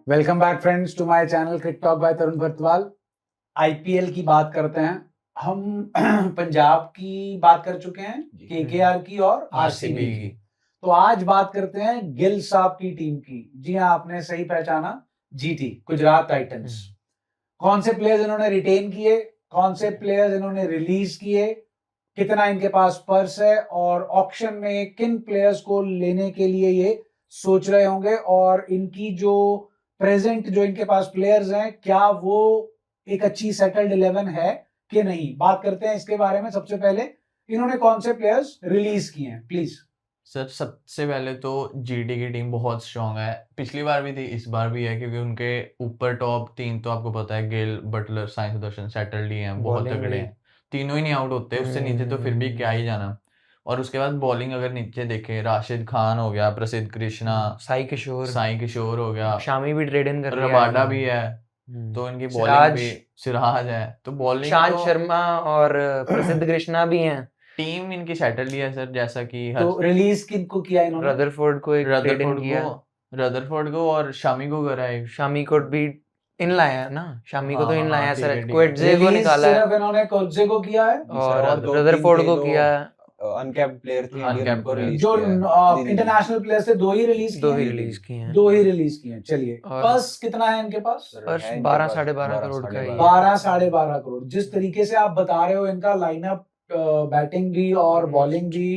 Welcome back friends to my channel Crick Talk by Tarun Bharatwal. IPL की बात करते हैं हम। पंजाब की बात कर चुके हैं, केकेआर की और आरसीबी की। तो आज बात करते हैं गिल साहब की टीम की। जी हाँ, आपने सही पहचाना, जीटी गुजरात टाइटंस। कौन से प्लेयर्स इन्होंने रिटेन किए, कौन से प्लेयर्स इन्होंने रिलीज किए, कितना इनके पास पर्स है और ऑक्शन में किन प्लेयर्स को लेने के लिए ये सोच रहे होंगे, और इनकी जो प्रेजेंट जो इनके पास प्लेयर्स हैं, क्या वो एक अच्छी सेटल्ड 11 है कि नहीं, बात करते हैं इसके बारे में। सबसे पहले इन्होंने कौन से प्लेयर्स रिलीज किए हैं, प्लीज। सर सबसे पहले तो जीटी की टीम बहुत स्ट्रांग है, पिछली बार भी थी इस बार भी है, क्योंकि उनके ऊपर टॉप 3 तो आपको पता है, गिल, बटलर, साई सुदर्शन सेटल्ड ही हैं, बहुत तगड़े हैं, तीनों ही नहीं आउट होते, उससे नीचे तो फिर भी क्या ही जाना। और उसके बाद बॉलिंग अगर नीचे देखें, राशिद खान हो गया, प्रसिद्ध कृष्णा, साई किशोर हो गया, शामी भी ट्रेड इन कर लिया रबाडा है। भी है, तो इनकी बॉलिंग सिराज भी, सिराज है, तो बॉलिंग शांत तो शर्मा और प्रसिद्ध कृष्णा भी हैं। टीम इनकी सेटल्ड ही है सर, जैसा कि तो रिलीज किनको किया इन्होंने? रदरफोर्ड को एक ट्रेड इन किया, रदरफोर्ड को और शामी को करा है। शामी को भी इन लाया है ना, शामी को तो इन लाया है ठीक है, सर, ठीक है। क्वेट्जे को रिलीज निकाला है सिर्फ इन्होंने कोत्जे को किया है और दो रदरफोर्ड तीन को थे, किया है। अनकैप्ड प्लेयर थे, Uncapped उनको player। रिलीज जो किया है। इंटरनेशनल प्लेयर्स थे, दो ही रिलीज दो किए ही हैं। रिलीज किए हैं। दो ही रिलीज किए हैं। चलिए, और पर्स कितना है इनके पास? सर, पर्स है इनके 12 पास साढ़े 12 करोड़ का ही है। 12 साढ़े 12 करोड़। जिस तरीके से आप बता रहे हो इनका लाइनअप, बैटिंग भी और बॉलिंग भी,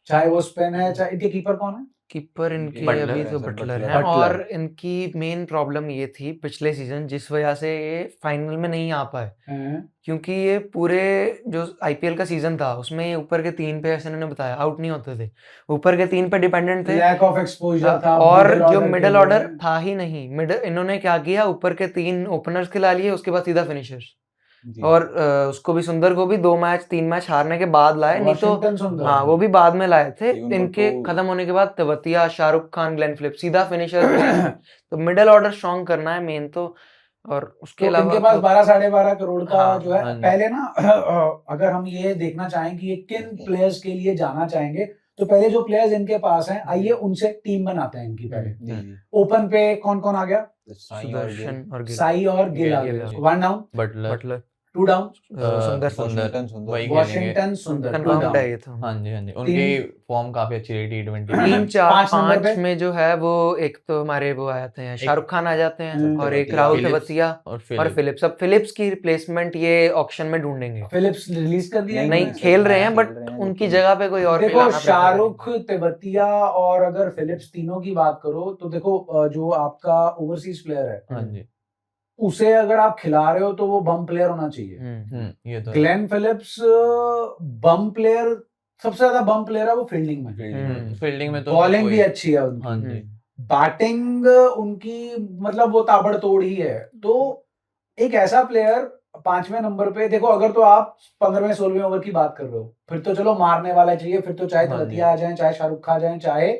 चाहे वो स्पिन है, चाहे इनके कीपर कौन है? कीपर इनके बटलर अभी है तो सर, बटलर बटलर। है। और इनकी मेन प्रॉब्लम ये थी पिछले सीजन, जिस वजह से ये फाइनल में नहीं आ पाए, हैं? क्योंकि ये पूरे जो आईपीएल का सीजन था उसमें ये ऊपर के 3 पे, ऐसे इन्होंने बताया, आउट नहीं होते थे, ऊपर के 3 पे डिपेंडेंट थे। लैक ऑफ एक्सपोजर था और जो middle मिडिल order ऑर्डर में। था ही नहीं, मिडिल इन्होंने क्या किया, ऊपर के 3 ओपनर्स खिला लिए, उसके बाद सीधा फिनिशर्स। जी। और उसको भी, सुंदर को भी 2 मैच 3 मैच हारने के बाद लाए, नहीं तो वॉशिंगटन सुंदर। हाँ वो भी बाद में लाए थे। उनको इनके तो- खत्म होने के बाद तेवतिया, शाहरुख खान, ग्लेन फिलिप्स, सीधा फिनिशर। तो मिडिल ऑर्डर स्ट्रॉन्ग करना है मेन तो। और उसके तो अलावा इनके पास 12 साढ़े 12 करोड़ का हाँ, जो है। हाँ जी। पहले ना अगर हम ये देखना चाहें कि ये किन प्लेयर्स के लिए जाना चाहेंगे, तो पहले जो प्लेयर्स इनके पास हैं, आइए उनसे टीम बनाते हैं इनकी। पहले जी, जी। ओपन पे कौन कौन आ गया? साई और गिल। सुदर्शन और गिल, साई और गिल आ गिल, गए। Gill. 1 down, Butler, Butler, 2 down, Sundar, Washington Sundar. वही खेलेंगे। वॉशिंगटन सुंदर 2 कन्फर्म्ड है डाउन। ये तो। हाँ जी, हाँ जी, उनकी फॉर्म काफी अच्छी रही T20 3 4 पांच नंबर 5 पे? में जो है वो, एक तो हमारे वो आ जाते हैं, शाहरुख खान आ जाते हैं, और एक तेवतिया, राहुल फिलिप्स तेवतिया और और फिलिप्स। फिलिप्स। अब फिलिप्स की रिप्लेसमेंट ये ऑक्शन में ढूंढेंगे। फिलिप्स रिलीज कर दिया नहीं, इन्होंने? खेल रहे हैं, खेल बट रहे हैं, उनकी लेकिन- जगह पे कोई और देखो, खिलाना prefer शाहरुख, करेंगे। तेवतिया और अगर फिलिप्स, तीनों की बात करो तो देखो, जो आपका ओवरसीज प्लेयर है, हाँ जी, उसे अगर आप खिला रहे हो तो वो बम प्लेयर होना चाहिए। ये तो है। ग्लेन फिलिप्स बम प्लेयर, सबसे ज्यादा बम प्लेयर है वो फील्डिंग में। फील्डिंग में तो बॉलिंग कोई- भी अच्छी है हाँ उनकी, जी, बैटिंग उनकी मतलब वो ताबड़तोड़ ही है। तो एक ऐसा प्लेयर 5वें नंबर पे, देखो अगर तो आप 15वें 16वें ओवर की बात कर रहे हो, फिर तो चलो मारने वाला चाहिए, फिर तो चाहे हाँ जी। तेवतिया आ जाए, चाहे शाहरुख खान आ जाए, चाहे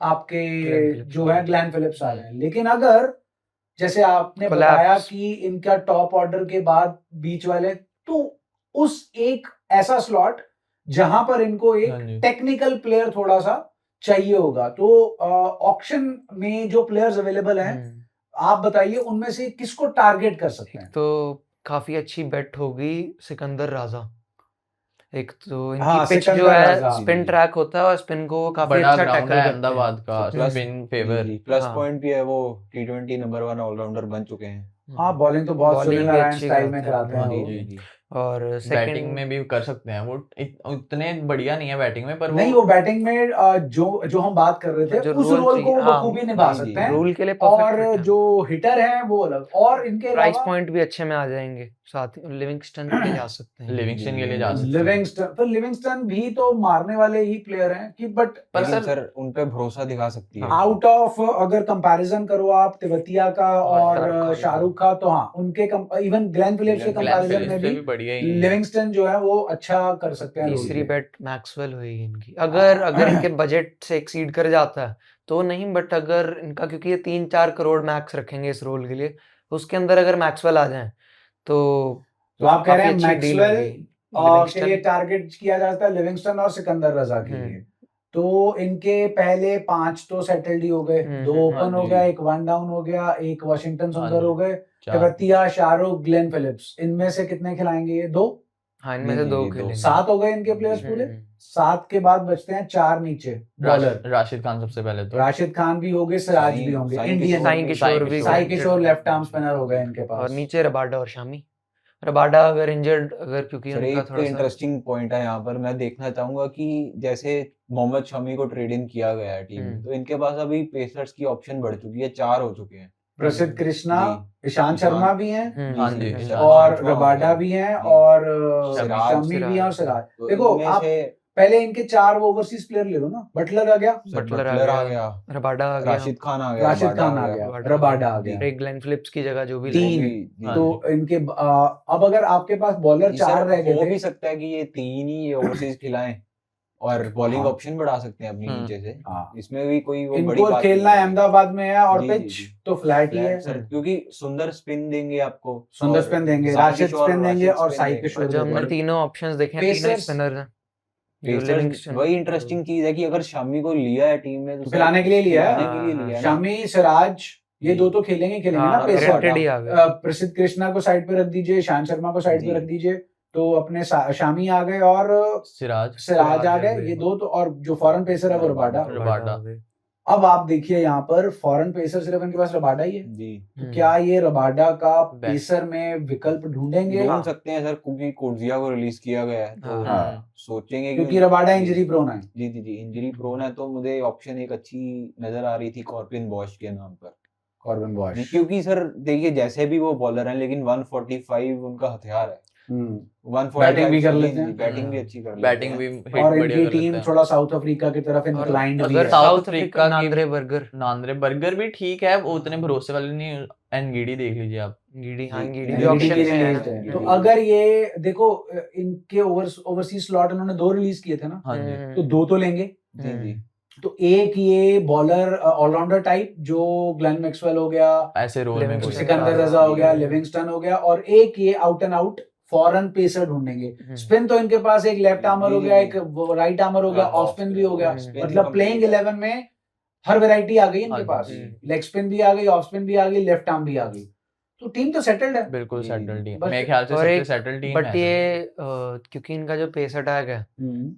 आपके ग्लेन फिलिप्स जो आ है जाए। ग्लेन फिलिप्स आ जाए। लेकिन अगर जैसे आपने Collapse। बताया कि इनका टॉप ऑर्डर के बाद बीच वाले, तो उस एक ऐसा स्लॉट जहां पर इनको हाँ एक जी। टेक्निकल प्लेयर थोड़ा सा चाहिए होगा, तो ऑक्शन में जो प्लेयर्स अवेलेबल हैं, आप बताइए उनमें से किसको टारगेट कर सकते हैं? तो काफी अच्छी बेट होगी सिकंदर राजा। एक तो इनकी हाँ, पिच सिकंदर जो है राजा। स्पिन ट्रैक होता है, और स्पिन को काफी बड़ा अच्छा ग्राउंड टैकल है करते हैं। अहमदाबाद का, प्लस स्पिन फेवर। प्लस हाँ। पॉइंट भी है, वो T20 नंबर 1 ऑलराउंडर बन चुके हैं। हाँ, बॉलिंग तो बहुत बॉलिंग सुनील भी नारायण अच्छी स्टाइल में कराते कराते हैं। हैं हाँ वो। जी, जी। और बैटिंग सेकंड में भी कर सकते हैं वो, उतने बढ़िया नहीं है बैटिंग में, पर नहीं, वो बैटिंग में जो हम बात कर रहे थे, जो उस रोल रोल को वो चाहिए, हाँ, बखूबी निभा जी, जी। सकते हैं। रूल के लिए और परफेक्ट जो हिटर हैं वो अलग, और इनके प्राइस अलावा पॉइंट भी अच्छे में आ जाएंगे। साथ ही लिविंगस्टन के लिए जा सकते हैं। लिविंगस्टन के लिए जा सकते हैं। लिविंगस्टन भी तो मारने वाले ही प्लेयर हैं कि, बट पर लेकिन सर सर उन पे भरोसा दिखा सकती है। आउट ऑफ अगर कंपैरिजन करो आप तेवतिया का और शाहरुख शाहरुख का, तो हाँ उनके इवन ग्लेन फिलिप्स के ग्लेन कंपैरिजन फिलिप्स में से भी भी बढ़िया ही है। लिविंगस्टन जो है वो अच्छा कर सकते हैं। तीसरी रोल पे। बेट मैक्सवेल होगी इनकी, अगर इनके बजट से एक्सीड कर जाता है तो नहीं, बट अगर इनका, क्योंकि ये 3-4 करोड़ मैक्स रखेंगे इस रोल के लिए, उसके अंदर अगर मैक्सवेल आ जाए तो आप कह रहे हैं काफी अच्छी डील मैक्सवेल होगी। के लिए टारगेट किया जाता है लिविंगस्टन और सिकंदर रजा के लिए। तो इनके पहले 5 तो सेटल्ड ही हो गए, 2 ओपन हाँ हो जी। गया, 1 वन डाउन हो गया, 1 वाशिंगटन हाँ सुंदर जी। हो गए, 4 तेवतिया, शाहरुख, ग्लेन फिलिप्स, इनमें से कितने खिलाएंगे ये? 2? हाँ, इनमें जी, से जी, 2 जी, 2 खेलेंगे। 7 हो गए इनके प्लेयर्स जी। पूरे। हम्म। 7 के बाद बचते हैं 4 नीचे बॉलर। राशिद खान सबसे पहले तो राशिद खान भी हो गए, सिराज साई- भी होंगे, साई इंडियन किशोर साई भी- किशोर भी साई injured किशोर है। लेफ्ट आर्म स्पिनर हो गए इनके और पास। नीचे रबाडा और शामी। रबाडा अगर इंजर्ड, अगर क्योंकि सर उनका एक थोड़ा सा इंटरेस्टिंग पॉइंट है यहाँ पर, मैं देखना चाहूंगा कि जैसे मोहम्मद शमी को ट्रेड इन किया गया है टीम में, तो इनके पास अभी पेसर्स की ऑप्शन बढ़ चुकी है, 4 हो चुके हैं। प्रसिद्ध कृष्णा, जी। ईशांत शर्मा भी हैं, हाँ जी, हम्म। ईशांत और शर्मा हो रबाडा गया। भी हैं, जी। और सिराज, शमी भी हैं, और सिराज। तो देखो इनमें आप से पहले इनके 4 ओवरसीज प्लेयर ले लो ना। बटलर आ गया, सर बटलर आ बटलर आ गया, गया, रबाडा आ गया, राशिद खान आ गया, राशिद रबाडा खान आ गया, रबाडा रबाडा आ जी। गया। एक ग्लेन फिलिप्स की जगह जो भी तीन। लेंगे। जी। हाँ तो इनके अब अगर आपके पास बॉलर जी 4 सर, रह गए हो थे, भी सकता है कि ये 3 ही ओवरसीज खिलाएं और बॉलिंग हाँ। ऑप्शन बढ़ा सकते हैं अपनी हम्म। नीचे से। हाँ। इसमें भी कोई वो बड़ी इनको बात खेलना नहीं है। अहमदाबाद में है, और जी, जी, पिच जी। तो फ्लैट ही है। फ्लैट सर, क्योंकि सुंदर स्पिन देंगे आपको, सुंदर और स्पिन देंगे, साई राशिद किशोर स्पिन देंगे, और स्पिन साई देंगे। किशोर और जो हमने देंगे। तीनों ऑप्शंस देखे हैं, तीनों ही पेसर्स- स्पिनर हैं। जो पेसर्स लिविंगस्टन, वही इंटरेस्टिंग चीज है कि अगर शमी को लिया है टीम में तो सर खिलाने के लिए लिया है। खिलाने के लिए लिया है ना। शामी, सिराज, ये जी। 2 तो खेलेंगे ही खेलेंगे ना हाँ, पेसर। गारंटेड ही आ गए। प्रसिद्ध कृष्णा को साइड पे रख दीजिए, ईशांत शर्मा को साइड पे जी। रख दीजिए, तो अपने शामी आ गए और सिराज सिराज आ गए, गए। ये 2 तो। और जो फॉरेन पेसर है वो रबाडा। रबाडा। हो गए। अब आप देखिए यहाँ पर फॉरेन पेसर सिर्फ इनके पास रबाडा ही है। जी तो क्या ये रबाडा का Best. पेसर में विकल्प ढूंढेंगे? ढूंढ सकते हैं सर, क्योंकि कोर्जिया को रिलीज किया गया है, तो हाँ। सोचेंगे क्योंकि रबाडा इंजरी प्रोन है। जी जी जी इंजरी प्रोन है, तो मुझे ऑप्शन एक अच्छी नजर आ रही थी कॉर्बिन बॉश के नाम पर। कॉर्बिन जी, बॉश। क्योंकि सर देखिए जैसे भी वो बॉलर हैं, लेकिन 145 उनका हथियार है। 145 बैटिंग भी कर लेते हैं। बैटिंग भी अच्छी कर लेते बैटिंग हैं। भी हिट और बढ़िया इनकी कर टीम लेते हैं। थोड़ा साउथ अफ्रीका की तरफ इंक्लाइंड भी अगर है। साउथ साउथ अफ्रीका अफ्रीका की- नांद्रे बर्गर, नांद्रे बर्गर भी ठीक है, वो उतने भरोसे वाले नहीं। एनगीडी देख लीजिए आप। गीडी, हाँ जी, गीडी जी, भी जी, ऑप्शन की में है released ना। है। तो जी। अगर ये देखो इनके ओवरसीज स्लॉट इन्होंने 2 रिलीज किए थे ना, हाँ जी। तो 2 तो लेंगे। जी जी तो एक ये बॉलर ऑलराउंडर टाइप जो ग्लेन मैक्सवेल हो गया, ऐसे रोल में लिविंगस्टन कोई सिकंदर रजा, रजा हो गया, हम्म। लिविंगस्टन हो गया, और एक ये out and out foreign pacer ढूंढेंगे। स्पिन तो इनके पास एक लेफ्ट आर्मर हो जी, गया, जी, एक राइट आर्मर हो गया, हाँ, ऑफ स्पिन भी हो गया। spin मतलब complete प्लेइंग है। 11 में हर वैरायटी आ गई इनके हाँ पास। जी। लेग स्पिन भी आ गई, ऑफ स्पिन भी आ गई, लेफ्ट आर्म भी आ गई। तो टीम तो सेटल्ड है। बिल्कुल जी, सेटल टीम, बस- मेरे ख्याल से और सबसे एक सेटल टीम बट है ये क्योंकि इनका जो पेस अटैक है,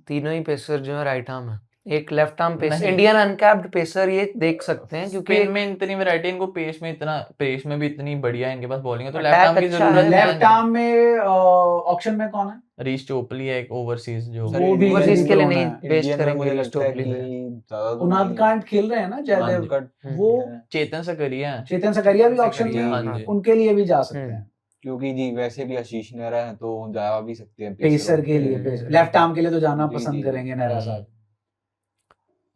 तीनों ही पेसर जो है राइट आर्म है, एक लेफ्ट आर्म पेसर, नहीं। इंडियन अनकैप्ड पेसर ये देख सकते हैं, क्योंकि स्पिन में इतनी वैरायटी, इनको पेस में इतना, पेस में भी इतनी बढ़िया है इनके पास बॉलिंग है, तो Attack लेफ्ट आर्म की अच्छा जरूरत है। लेफ्ट आर्म में ऑक्शन में कौन है? रीच चोपली है एक ओवरसीज जो सर, वो भी ओवरसीज injury के लिए prone नहीं है। बेस्ट इंडियन में करेंगे मुझे रीच लगता है टोपली कि पे। ज्यादा तो उनाद नहीं है। कांट खेल रहे हैं ना जयदेव, उनादकांट वो है, चेतन सकरिया है। चेतन सकरिया भी ऑक्शन सकरिया, में, हाँ जी। उनके लिए भी जा सकते हम्म। हैं। क्योंकि जी वैसे भी आशीष नेहरा है, तो जा भी सकते हैं पेसर के लिए, हम्म। लेफ्ट आर्म के लिए तो जाना जी, पसंद जी, करेंगे नेहरा साहब। हम्म।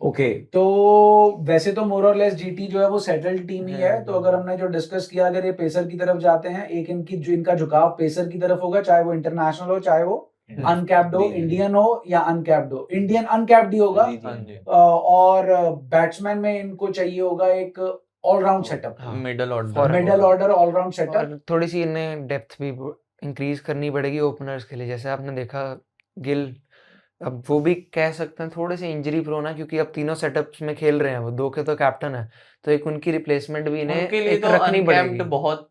ओके, तो वैसे तो मोर और लेस जीटी जो है वो सेटल्ड टीम ही है। तो अगर हमने जो डिस्कस किया, अगर ये पेसर की तरफ जाते हैं, एक इनकी जो इनका झुकाव पेसर की तरफ होगा, चाहे वो इंटरनेशनल हो, चाहे वो अनकैप्ड हो, जी, जी। इंडियन हो या अनकैप्ड हो। इंडियन अनकैप्ड ही होगा। जी, जी। हाँ जी। और बैट्समैन में इनको चाहिए होगा एक ऑलराउंड सेटअप, हाँ। Middle order. For- middle order all round setup. और थोड़ी सी इन्हें डेप्थ भी इंक्रीज करनी पड़ेगी ओपनर्स के लिए। जैसे आपने देखा गिल, अब वो भी कह सकते हैं थोड़े से इंजरी प्रोन है, क्योंकि अब तीनों सेटअप्स में खेल रहे हैं, वो 2 के तो कैप्टन है, तो एक उनकी रिप्लेसमेंट भी इन्हें उनके लिए एक तो रखनी अनकैप्ड पड़ेगी। बहुत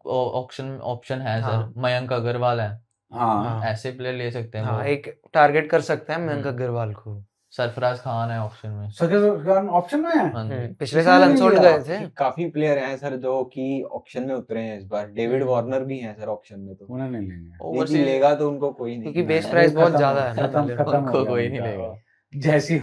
ऑप्शन है हाँ। सर। मयंक अग्रवाल है, हाँ, हाँ। ऐसे प्लेयर ले सकते हैं हाँ, वो। एक टारगेट कर सकते हैं मयंक हम्म। अग्रवाल को। सरफराज खान है ऑप्शन में। सर ऑप्शन में है। हाँ जी। पिछले इसने साल नहीं अनसोल्ड लिया। गए थे। काफी प्लेयर हैं सर जो कि ऑक्शन में उतरे हैं इस बार। डेविड वार्नर भी हैं सर ऑक्शन में, तो उन्हें नहीं लेंगे, लेकिन ओवरसीज लेगा तो उनको कोई नहीं। क्योंकि बेस नहीं, प्राइस वो बहुत खत्म ज्यादा हो- है ना। खत्म मतलब खत्म हो उनको गया कोई नहीं उनका। लेगा। जैसी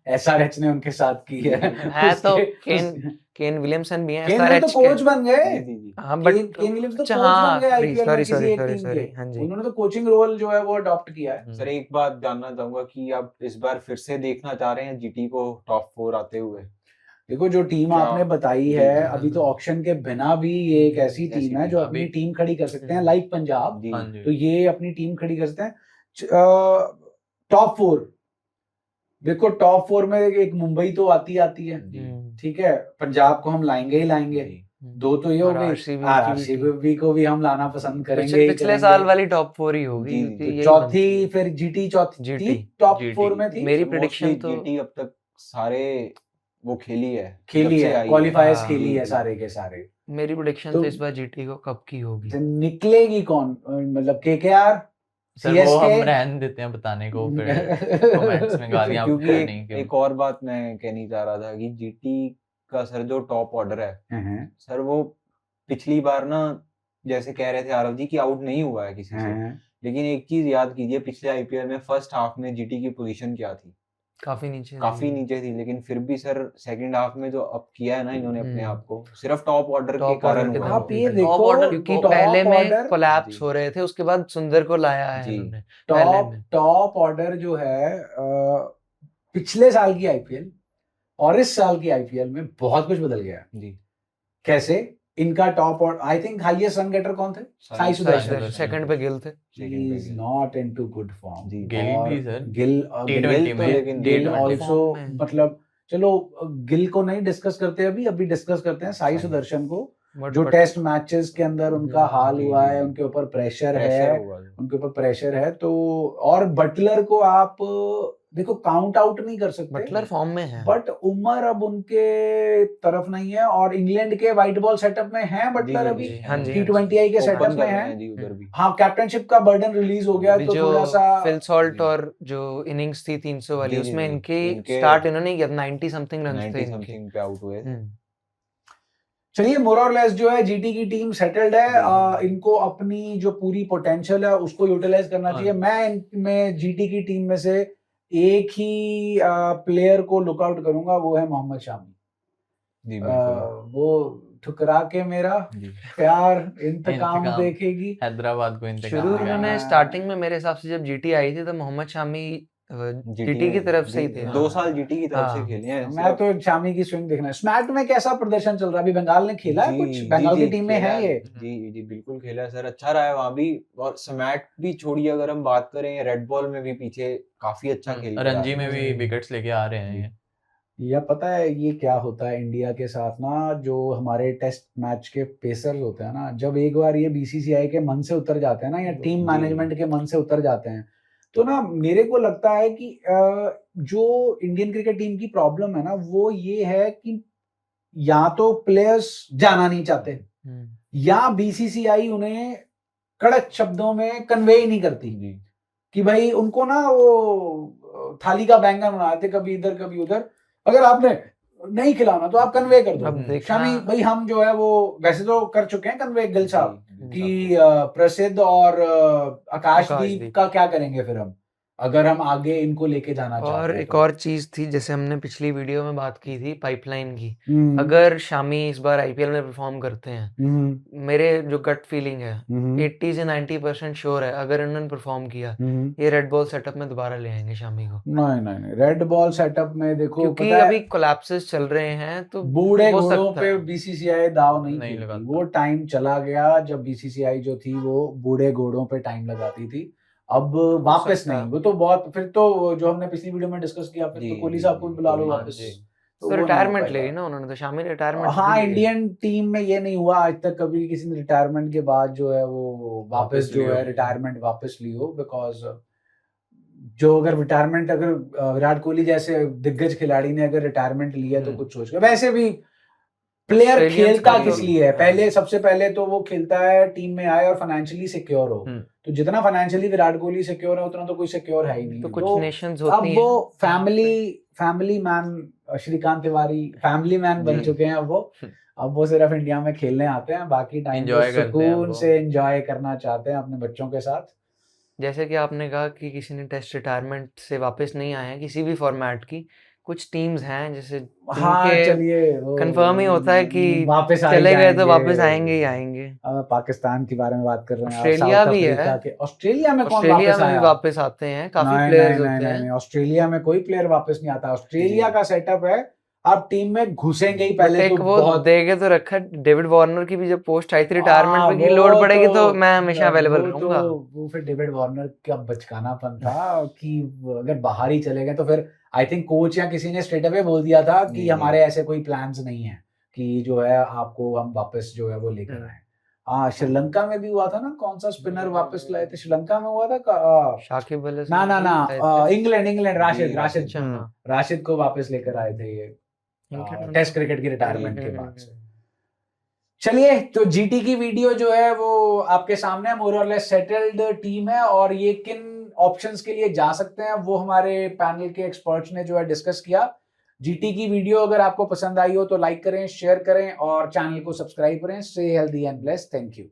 एसआरएच ने उनके साथ की है। है तो उसके- केन विलियमसन भी हैं केन विलियम्स तो SRH के। कोच बन गए। जी, जी, जी। हाँ, बट केन विलियम्स तो अच्छा, कोच हाँ, बन गए sorry, आईपीएल में sorry, किसी sorry, एक sorry, टीम sorry, के। हाँ जी। उन्होंने तो कोचिंग रोल जो है वो अडॉप्ट किया है। सर एक बात जानना चाहूंगा कि आप इस बार फिर से देखना चाह रहे हैं जीटी को टॉप 4 आते हुए? देखो जो टीम क्या- आपने बताई जी, है, जी, अभी तो ऑक्शन के बिना भी ये एक ऐसी ऐसी टीम है टीम, जो अपनी अभी- टीम खड़ी कर सकते हैं, हम्म। लाइक पंजाब। जी हाँ तो जी। ये अपनी टीम खड़ी कर सकते हैं। टॉप 4 देखो, टॉप 4 में एक मुंबई तो आती है, जी, ठीक है। पंजाब को हम लाएंगे ही लाएंगे। जी। 2 तो ये हो और गई। RCB की भी आरसीबी को भी हम लाना पसंद करेंगे ही पिछले करेंगे। साल वाली टॉप 4 ही होगी, जी, क्योंकि तो यही चौथी बनती है। फिर जीटी चौथी GT, थी, टॉप GT 4 में थी। मेरी Mostly प्रेडिक्शन तो जीटी अब तक सारे वो खेली है, खेली जब से है, आई है। क्वालिफायर्स हाँ, खेली है जी, सारे के सारे। मेरी प्रेडिक्शन तो तो इस बार जीटी को कप की होगी। तो निकलेगी कौन, मतलब केकेआर, सर वो हम सीएसके? रहने देते हैं बताने को, फिर कमेंट्स में गालियां क्योंकि नहीं कि एक और बात मैं कहनी चाह रहा था कि जीटी का सर जो टॉप ऑर्डर है सर, वो पिछली बार ना जैसे कह रहे थे आरव जी कि आउट नहीं हुआ है किसी से, लेकिन एक चीज याद कीजिए, पिछले आईपीएल में फर्स्ट हाफ में जीटी की पोजीशन क्या थी? काफी नीचे काफी नीचे थी, लेकिन फिर भी सर सेकंड हाफ में जो अप किया है ना इन्होंने अपने आप को, सिर्फ टॉप ऑर्डर के टॉप कारण ऑर्डर के हुआ दम है आप पे ये भाई। देखो, ऑर्डर क्योंकि टॉप पहले में ऑर्डर, कोलैप्स जी। हो रहे थे, उसके बाद सुंदर को लाया है जी। इन्होंने पहले में। टॉप ऑर्डर जो है पिछले साल की आईपीएल और इस साल की आईपीएल में बहुत कुछ बदल गया है। जी कैसे? इनका top order, I think highest run getter कौन थे? साई सुदर्शन। सेकंड पे गिल थे। He is not into good form. जी। गिल और भी सर गिल T20 तो में, लेकिन गिल T20 ऑल्सो, form में। मतलब चलो गिल को नहीं डिस्कस करते अभी डिस्कस करते हैं साई साई। सुदर्शन को, But- जो but- टेस्ट मैचेस के अंदर उनका हाल जी, हुआ जी, है, जी। उनके ऊपर प्रेशर प्रेशर है, हुआ है। उनके ऊपर प्रेशर है। तो और बटलर को आप देखो काउंट आउट नहीं कर सकते, बटलर फॉर्म में है। बट उम्र अब उनके तरफ नहीं है, और इंग्लैंड के व्हाइट बॉल सेटअप में है बटलर जी, अभी, जी, हाँ जी, T20I के ओपन सेटअप कर में रहे है। हैं जी उधर भी। हाँ, कैप्टनशिप का बर्डन रिलीज हो गया अभी तो जो थोड़ा सा फिल सॉल्ट जी। और जो इनिंग्स थी 300 वाली, जी, जी, उसमें जी। इनके इनके स्टार्ट इन्होंने किया 90 समथिंग रन थे 90 इनके। समथिंग पे आउट हुए थे। चलिए, मोर और लेस जो है जीटी की टीम सेटल्ड है। जी। इनको अपनी जो पूरी पोटेंशियल है उसको यूटिलाइज करना हाँ। चाहिए। मैं इनमें जीटी की टीम में से एक ही प्लेयर को लुकआउट करूंगा, वो है मोहम्मद शामी। जी बिल्कुल। वो ठुकरा के मेरा जी। प्यार इंतकाम इंतकाम। देखेगी। हैदराबाद को इंतकाम शुरू दिलाएंगे। इन्होंने स्टार्टिंग में मेरे हिसाब से जब जीटी आई थी तो मोहम्मद शामी जीटी की तरफ से ही थे। 2 साल जीटी की तरफ से हाँ। खेले हैं। मैं तो शामी की स्विंग देखना है। स्मैट में कैसा प्रदर्शन चल रहा है? अभी बंगाल ने खेला है कुछ, बंगाल की टीम में है ये। जी जी बिल्कुल खेला है सर, अच्छा रहा है वहां भी। और स्मैट भी छोड़िए, अगर हम बात करें रेड बॉल में भी पीछे काफी अच्छा खेल रहा है। रणजी में भी विकेट्स लेके आ रहे हैं ये। या पता है ये क्या होता है इंडिया के साथ ना, जो हमारे टेस्ट मैच के पेसर्स होते हैं ना, जब एक बार ये बीसीसीआई के मन से उतर जाते हैं ना, या टीम जी। मैनेजमेंट के मन से उतर जाते हैं, तो ना मेरे को लगता है कि जो इंडियन क्रिकेट टीम की प्रॉब्लम है ना, वो ये है कि या तो प्लेयर्स जाना नहीं चाहते, या बीसीसीआई उन्हें कड़क शब्दों में कन्वे ही नहीं करती जी। कि भाई उनको ना वो थाली का बैंगन बनाते, कभी इधर कभी उधर। अगर आपने नहीं खिलाना तो आप कन्वे कर अब दो। देखना- शामी भाई, हम जो है वो वैसे तो कर चुके हैं कन्वे गिल साहब जी, कि प्रसिद्ध और आकाशदीप आकाशदीप। का क्या करेंगे फिर हम, अगर हम आगे इनको लेके जाना चाहते और हैं एक तो। और चीज थी, जैसे हमने पिछली वीडियो में बात की थी पाइपलाइन की। हम्म, अगर शामी इस बार आईपीएल में परफॉर्म करते हैं, हम्म, मेरे जो गट फीलिंग है हम्म, 80 से 90% श्योर है, अगर इन्होंने परफॉर्म किया हम्म। ये रेड बॉल सेटअप में दोबारा ले आएंगे शामी को। नहीं नहीं नहीं, रेड बॉल सेटअप में देखो, क्योंकि पता है अभी कोलैप्सेस चल रहे हैं तो बूढ़े हो घोड़ों सकता पे है। बीसीसीआई दाव नहीं नहीं खेलती। लगाता। वो टाइम चला गया जब बीसीसीआई जो थी वो बूढ़े घोड़ों पे टाइम लगाती थी। अब वापस सकता है। नहीं, वो तो बहुत, फिर तो जो हमने पिछली वीडियो में डिस्कस किया, फिर जी, तो कोहली जी, साहब को भी जी, बुला लो कोहली, वापस। जी। तो तो वो नहीं हो रिटायरमेंट पाएगा। ले ना उन्होंने, तो शामी रिटायरमेंट हाँ, इंडियन टीम में ये नहीं हुआ आज तक कभी किसी ने रिटायरमेंट के बाद जो है वो वापस वापस जो लियो। है रिटायरमेंट वापस लियो। बिकॉज जो अगर रिटायरमेंट, अगर विराट कोहली जैसे दिग्गज खिलाड़ी ने अगर रिटायरमेंट लिया तो कुछ सोच के, वैसे भी प्लेयर Australians खेलता का तो- किस लिए है? पहले सबसे पहले तो वो खेलता है टीम में आए और फाइनेंशियली सिक्योर हो। तो जितना फाइनेंशियली विराट कोहली सिक्योर है उतना तो कोई सिक्योर है ही नहीं। तो कुछ नेशंस अब होती वो हैं family man, Shrikant Tiwari family man बन जी। चुके हैं अब वो सिर्फ इंडिया में खेलने आते हैं, बाकी टाइम Enjoy करते हैं सुकून वो। से एंजॉय करना चाहते हैं अपने बच्चों के साथ। जैसे कि आपने कहा कि किसी ने टेस्ट रिटायरमेंट से वापस नहीं आए हैं किसी भी फॉर्मेट की, कुछ टीम्स हैं जैसे हाँ जिनके चलिए, कंफर्म ही होता है कि वापस आ ही चले गए तो जाएंगे। वापस आएंगे ही आएंगे। पाकिस्तान के बारे में बात कर रहे हैं, ऑस्ट्रेलिया साउथ भी है। अफ्रीका के। ऑस्ट्रेलिया में कौन ऑस्ट्रेलिया वापस में भी आया? वापस आते हैं, काफी नहीं, प्लेयर्स नहीं, होते नहीं, हैं। नहीं, ऑस्ट्रेलिया में कोई प्लेयर वापस नहीं आता। ऑस्ट्रेलिया का सेटअप है, आप टीम में घुसेंगे ही पहले बट एक तो वो बहुत। देके तो रखा, डेविड वार्नर की भी जब पोस्ट आई थी रिटायरमेंट पे की वो लोड पड़ेगी तो तो- मैं हमेशा अवेलेबल वो रहूंगा। वो फिर डेविड वार्नर का बचकानापन था कि अगर बाहर ही चले गए तो फिर आई थिंक कोच या किसी ने स्ट्रेट अवे बोल दिया था कि जी। हमारे ऐसे कोई प्लान्स नहीं है कि जो है आपको हम वापस जो है वो लेकर आए। हाँ, श्रीलंका में भी हुआ था ना, कौन सा स्पिनर वापस लाए थे, श्रीलंका में हुआ था शाकिब अल ना ना ना, हसन इंग्लैंड राशिद अच्छा, हाँ। राशिद को वापस लेकर आए थे ये इंग्लैंड टेस्ट क्रिकेट की रिटायरमेंट के बाद से। हम्म, चलिए, तो जीटी की वीडियो जो है वो आपके सामने मोर और लेस सेटल्ड टीम है, और ये किन ऑप्शंस के लिए जा सकते हैं वो हमारे पैनल के एक्सपर्ट्स ने जो है डिस्कस किया। जीटी की वीडियो अगर आपको पसंद आई हो तो लाइक करें, शेयर करें और चैनल को सब्सक्राइब करें। Stay healthy and blessed. Thank you.